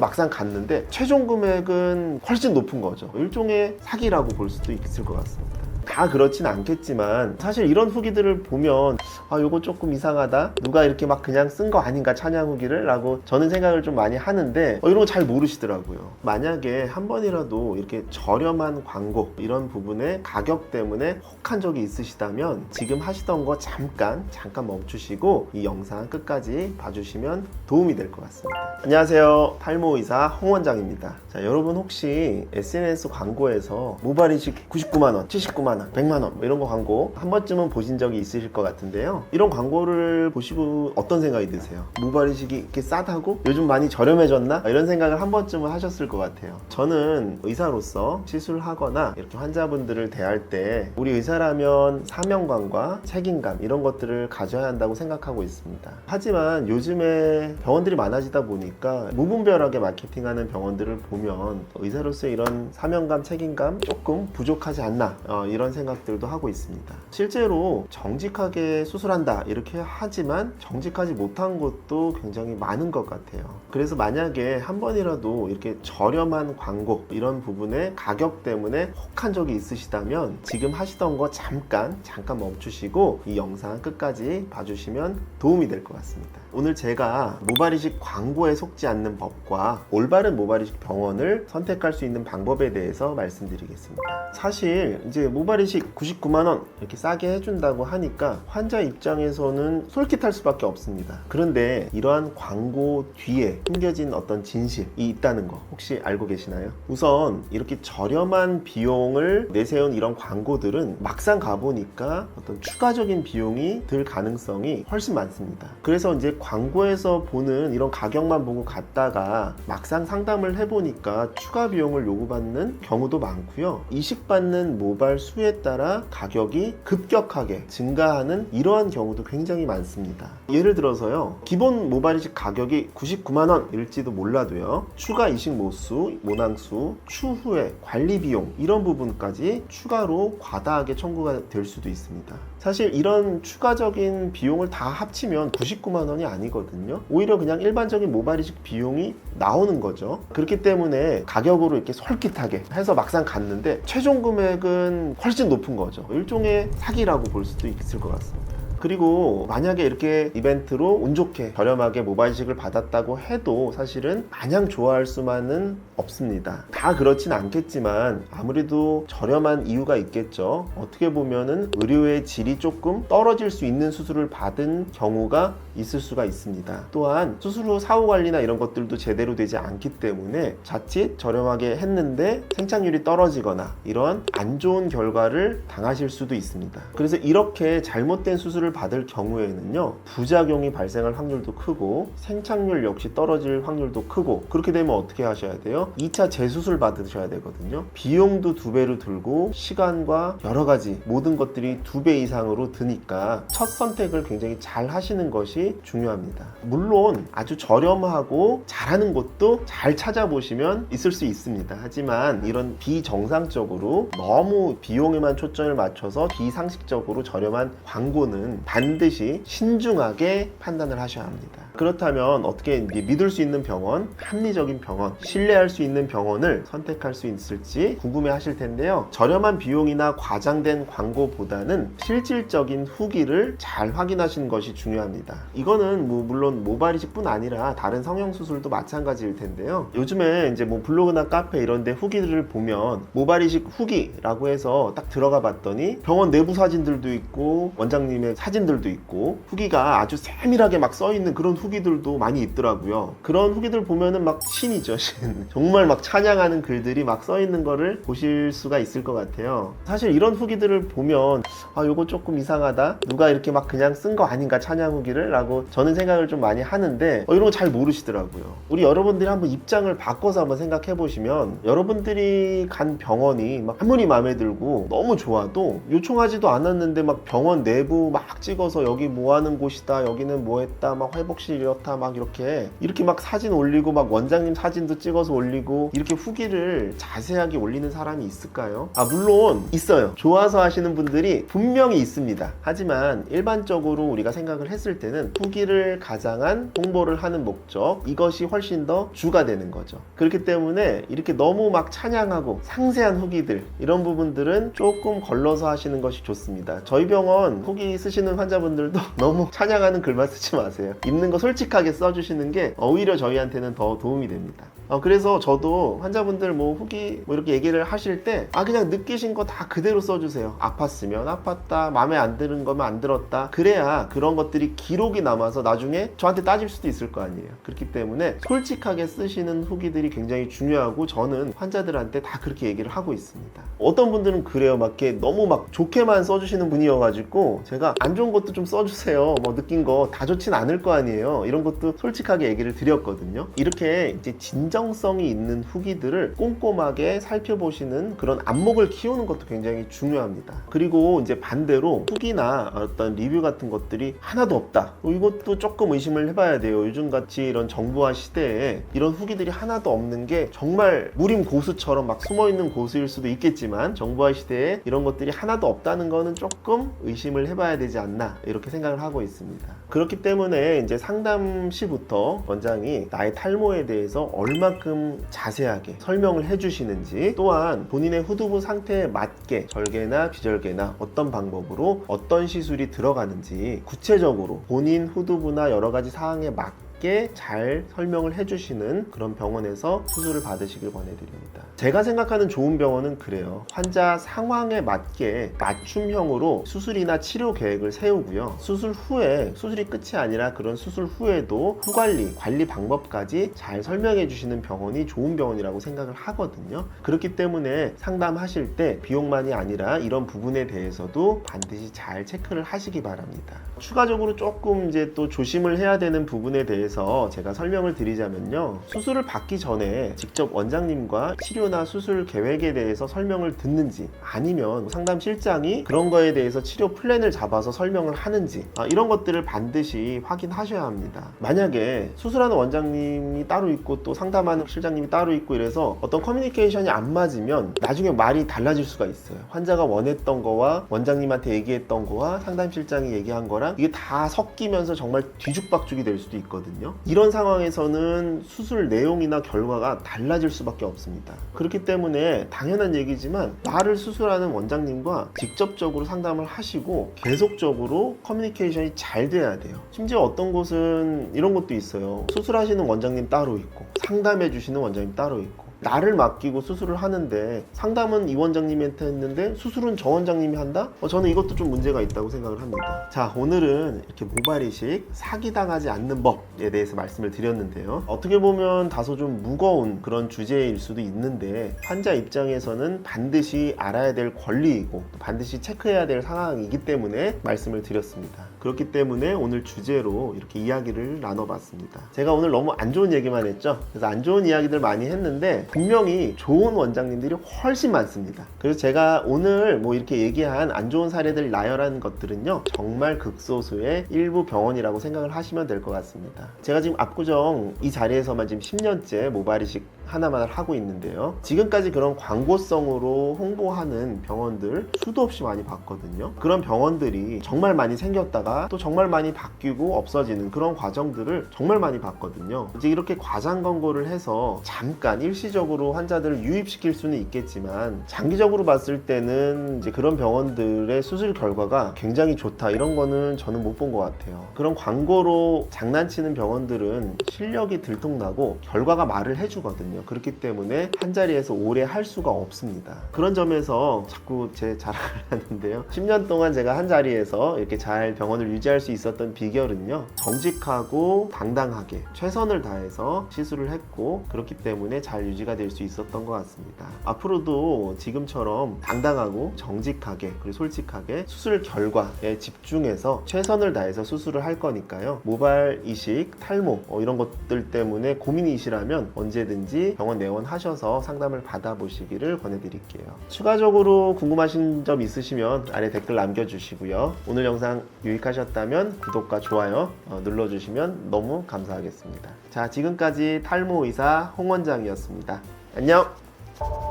막상 갔는데 최종 금액은 훨씬 높은 거죠. 일종의 사기라고 볼 수도 있을 것 같습니다. 다 그렇진 않겠지만 사실 이런 후기들을 보면 요거 조금 이상하다, 누가 이렇게 막 그냥 쓴 거 아닌가 찬양 후기를 라고 저는 생각을 좀 많이 하는데 이런 거 잘 모르시더라고요. 만약에 한 번이라도 이렇게 저렴한 광고 이런 부분에 가격 때문에 혹한 적이 있으시다면 지금 하시던 거 잠깐 멈추시고 이 영상 끝까지 봐주시면 도움이 될 것 같습니다. 안녕하세요, 탈모의사 홍 원장입니다. 자, 여러분 혹시 SNS 광고에서 모발이식 99만원, 79만원, 100만원 이런 거 광고 한 번쯤은 보신 적이 있으실 것 같은데요, 이런 광고를 보시고 어떤 생각이 드세요? 모발이식이 이렇게 싸다고? 요즘 많이 저렴해졌나? 이런 생각을 한 번쯤은 하셨을 것 같아요. 저는 의사로서 시술하거나 이렇게 환자분들을 대할 때 우리 의사라면 사명감과 책임감 이런 것들을 가져야 한다고 생각하고 있습니다. 하지만 요즘에 병원들이 많아지다 보니까 무분별하게 마케팅하는 병원들을 보면 의사로서의 이런 사명감, 책임감 조금 부족하지 않나, 이런 생각들도 하고 있습니다. 실제로 정직하게 수술한다 이렇게 하지만 정직하지 못한 것도 굉장히 많은 것 같아요. 그래서 만약에 한 번이라도 이렇게 저렴한 광고 이런 부분에 가격 때문에 혹한 적이 있으시다면 지금 하시던 거 잠깐 멈추시고 이 영상 끝까지 봐주시면 도움이 될 것 같습니다. 오늘 제가 모발이식 광고에 속지 않는 법과 올바른 모발이식 병원을 선택할 수 있는 방법에 대해서 말씀드리겠습니다. 사실 이제 모발이식 99만원 이렇게 싸게 해준다고 하니까 환자 입장에서는 솔깃할 수밖에 없습니다. 그런데 이러한 광고 뒤에 숨겨진 어떤 진실이 있다는 거 혹시 알고 계시나요? 우선 이렇게 저렴한 비용을 내세운 이런 광고들은 막상 가보니까 어떤 추가적인 비용이 들 가능성이 훨씬 많습니다. 그래서 이제 광고에서 보는 이런 가격만 보고 갔다가 막상 상담을 해보니까 추가 비용을 요구받는 경우도 많고요, 이식받는 모발 수에 따라 가격이 급격하게 증가하는 이러한 경우도 굉장히 많습니다. 예를 들어서요, 기본 모발이식 가격이 99만원 일지도 몰라도요, 추가 이식 모수, 모낭수, 추후에 관리 비용 이런 부분까지 추가로 과다하게 청구가 될 수도 있습니다. 사실 이런 추가적인 비용을 다 합치면 99만원이 아니거든요. 오히려 그냥 일반적인 모발이식 비용이 나오는 거죠. 그렇기 때문에 가격으로 이렇게 솔깃하게 해서 막상 갔는데 최종 금액은 훨씬 높은 거죠. 일종의 사기라고 볼 수도 있을 것 같습니다. 그리고 만약에 이렇게 이벤트로 운 좋게 저렴하게 모발이식을 받았다고 해도 사실은 마냥 좋아할 수만은 없습니다. 다 그렇진 않겠지만 아무래도 저렴한 이유가 있겠죠. 어떻게 보면은 의료의 질이 조금 떨어질 수 있는 수술을 받은 경우가 있을 수가 있습니다. 또한 수술 후 사후 관리나 이런 것들도 제대로 되지 않기 때문에 자칫 저렴하게 했는데 생착률이 떨어지거나 이런 안 좋은 결과를 당하실 수도 있습니다. 그래서 이렇게 잘못된 수술을 받을 경우에는요, 부작용이 발생할 확률도 크고 생착률 역시 떨어질 확률도 크고, 그렇게 되면 어떻게 하셔야 돼요? 2차 재수술 받으셔야 되거든요. 비용도 2배로 들고 시간과 여러 가지 모든 것들이 2배 이상으로 드니까 첫 선택을 굉장히 잘 하시는 것이 중요합니다. 물론 아주 저렴하고 잘하는 곳도 잘 찾아보시면 있을 수 있습니다. 하지만 이런 비정상적으로 너무 비용에만 초점을 맞춰서 비상식적으로 저렴한 광고는 반드시 신중하게 판단을 하셔야 합니다. 그렇다면 어떻게 믿을 수 있는 병원, 합리적인 병원, 신뢰할 수 있는 병원을 선택할 수 있을지 궁금해 하실 텐데요, 저렴한 비용이나 과장된 광고보다는 실질적인 후기를 잘 확인하시는 것이 중요합니다. 이거는 물론 모발이식뿐 아니라 다른 성형수술도 마찬가지일 텐데요, 요즘에 이제 블로그나 카페 이런 데 후기들을 보면 모발이식 후기라고 해서 딱 들어가 봤더니 병원 내부 사진들도 있고 원장님의 사진들도 있고 후기가 아주 세밀하게 막 써있는 그런 후기들도 많이 있더라고요. 그런 후기들 보면은 막 신이죠, 신. 정말 막 찬양하는 글들이 막 써있는 거를 보실 수가 있을 것 같아요. 사실 이런 후기들을 보면 요거 조금 이상하다, 누가 이렇게 막 그냥 쓴 거 아닌가 찬양 후기를 라고 저는 생각을 좀 많이 하는데 이런 거 잘 모르시더라고요. 우리 여러분들이 한번 입장을 바꿔서 한번 생각해 보시면, 여러분들이 간 병원이 막 아무리 마음에 들고 너무 좋아도 요청하지도 않았는데 막 병원 내부 막 막 찍어서 여기 뭐 하는 곳이다, 여기는 뭐 했다, 막 회복실 이렇다, 막 이렇게 막 사진 올리고 막 원장님 사진도 찍어서 올리고 이렇게 후기를 자세하게 올리는 사람이 있을까요? 물론 있어요. 좋아서 하시는 분들이 분명히 있습니다. 하지만 일반적으로 우리가 생각을 했을 때는 후기를 가장한 홍보를 하는 목적, 이것이 훨씬 더 주가 되는 거죠. 그렇기 때문에 이렇게 너무 막 찬양하고 상세한 후기들, 이런 부분들은 조금 걸러서 하시는 것이 좋습니다. 저희 병원 후기 쓰시는 환자분들도 너무 찬양하는 글만 쓰지 마세요. 있는 거 솔직하게 써주시는 게 오히려 저희한테는 더 도움이 됩니다. 그래서 저도 환자분들 뭐 후기 뭐 이렇게 얘기를 하실 때 그냥 느끼신 거 다 그대로 써주세요. 아팠으면 아팠다, 마음에 안 드는 거면 안 들었다. 그래야 그런 것들이 기록이 남아서 나중에 저한테 따질 수도 있을 거 아니에요. 그렇기 때문에 솔직하게 쓰시는 후기들이 굉장히 중요하고, 저는 환자들한테 다 그렇게 얘기를 하고 있습니다. 어떤 분들은 그래요. 막 이렇게 너무 막 좋게만 써주시는 분이어가지고 제가 안 좋은 것도 좀 써주세요, 뭐 느낀 거 다 좋진 않을 거 아니에요. 이런 것도 솔직하게 얘기를 드렸거든요. 이렇게 이제 진정성이 있는 후기들을 꼼꼼하게 살펴보시는 그런 안목을 키우는 것도 굉장히 중요합니다. 그리고 이제 반대로 후기나 어떤 리뷰 같은 것들이 하나도 없다, 이것도 조금 의심을 해봐야 돼요. 요즘같이 이런 정보화 시대에 이런 후기들이 하나도 없는 게 정말 무림 고수처럼 막 숨어있는 고수일 수도 있겠지만, 정보화 시대에 이런 것들이 하나도 없다는 거는 조금 의심을 해봐야 되지 않나, 이렇게 생각을 하고 있습니다. 그렇기 때문에 이제 상담 시부터 원장이 나의 탈모에 대해서 얼마큼 자세하게 설명을 해주시는지, 또한 본인의 후두부 상태에 맞게 절개나 비절개나 어떤 방법으로 어떤 시술이 들어가는지 구체적으로 본인 후두부나 여러 가지 사항에 맞게 잘 설명을 해주시는 그런 병원에서 수술을 받으시길 권해드립니다. 제가 생각하는 좋은 병원은 그래요. 환자 상황에 맞게 맞춤형으로 수술이나 치료 계획을 세우고요. 수술 후에, 수술이 끝이 아니라 그런 수술 후에도 후관리, 관리 방법까지 잘 설명해 주시는 병원이 좋은 병원이라고 생각을 하거든요. 그렇기 때문에 상담하실 때 비용만이 아니라 이런 부분에 대해서도 반드시 잘 체크를 하시기 바랍니다. 추가적으로 조금 이제 또 조심을 해야 되는 부분에 대해서 제가 설명을 드리자면요. 수술을 받기 전에 직접 원장님과 치료나 수술 계획에 대해서 설명을 듣는지, 아니면 상담실장이 그런 거에 대해서 치료 플랜을 잡아서 설명을 하는지, 이런 것들을 반드시 확인하셔야 합니다. 만약에 수술하는 원장님이 따로 있고 또 상담하는 실장님이 따로 있고 이래서 어떤 커뮤니케이션이 안 맞으면 나중에 말이 달라질 수가 있어요. 환자가 원했던 거와 원장님한테 얘기했던 거와 상담실장이 얘기한 거랑 이게 다 섞이면서 정말 뒤죽박죽이 될 수도 있거든요. 이런 상황에서는 수술 내용이나 결과가 달라질 수밖에 없습니다. 그렇기 때문에 당연한 얘기지만 나를 수술하는 원장님과 직접적으로 상담을 하시고 계속적으로 커뮤니케이션이 잘 돼야 돼요. 심지어 어떤 곳은 이런 것도 있어요. 수술하시는 원장님 따로 있고 상담해 주시는 원장님 따로 있고, 나를 맡기고 수술을 하는데 상담은 이 원장님한테 했는데 수술은 저 원장님이 한다? 저는 이것도 좀 문제가 있다고 생각을 합니다. 자, 오늘은 이렇게 모발 이식 사기당하지 않는 법에 대해서 말씀을 드렸는데요. 어떻게 보면 다소 좀 무거운 그런 주제일 수도 있는데, 환자 입장에서는 반드시 알아야 될 권리이고 또 반드시 체크해야 될 상황이기 때문에 말씀을 드렸습니다. 그렇기 때문에 오늘 주제로 이렇게 이야기를 나눠봤습니다. 제가 오늘 너무 안 좋은 얘기만 했죠. 그래서 안 좋은 이야기들 많이 했는데 분명히 좋은 원장님들이 훨씬 많습니다. 그래서 제가 오늘 뭐 이렇게 얘기한 안 좋은 사례들 나열한 것들은요, 정말 극소수의 일부 병원이라고 생각을 하시면 될 것 같습니다. 제가 지금 압구정 이 자리에서만 지금 10년째 모발 이식 하나만 하고 있는데요. 지금까지 그런 광고성으로 홍보하는 병원들 수도 없이 많이 봤거든요. 그런 병원들이 정말 많이 생겼다가 또 정말 많이 바뀌고 없어지는 그런 과정들을 정말 많이 봤거든요. 이제 이렇게 과장 광고를 해서 잠깐 일시적으로 환자들을 유입시킬 수는 있겠지만, 장기적으로 봤을 때는 이제 그런 병원들의 수술 결과가 굉장히 좋다, 이런 거는 저는 못 본 것 같아요. 그런 광고로 장난치는 병원들은 실력이 들통나고 결과가 말을 해주거든요. 그렇기 때문에 한자리에서 오래 할 수가 없습니다. 그런 점에서 자꾸 제 자랑을 하는데요. 10년 동안 제가 한자리에서 이렇게 잘 병원을 유지할 수 있었던 비결은요, 정직하고 당당하게 최선을 다해서 시술을 했고, 그렇기 때문에 잘 유지가 될 수 있었던 것 같습니다. 앞으로도 지금처럼 당당하고 정직하게 그리고 솔직하게 수술 결과에 집중해서 최선을 다해서 수술을 할 거니까요. 모발 이식, 탈모 이런 것들 때문에 고민이시라면 언제든지 반드시 병원 내원하셔서 상담을 받아보시기를 권해드릴게요. 추가적으로 궁금하신 점 있으시면 아래 댓글 남겨주시고요. 오늘 영상 유익하셨다면 구독과 좋아요 눌러주시면 너무 감사하겠습니다. 자, 지금까지 탈모 의사 홍 원장이었습니다. 안녕!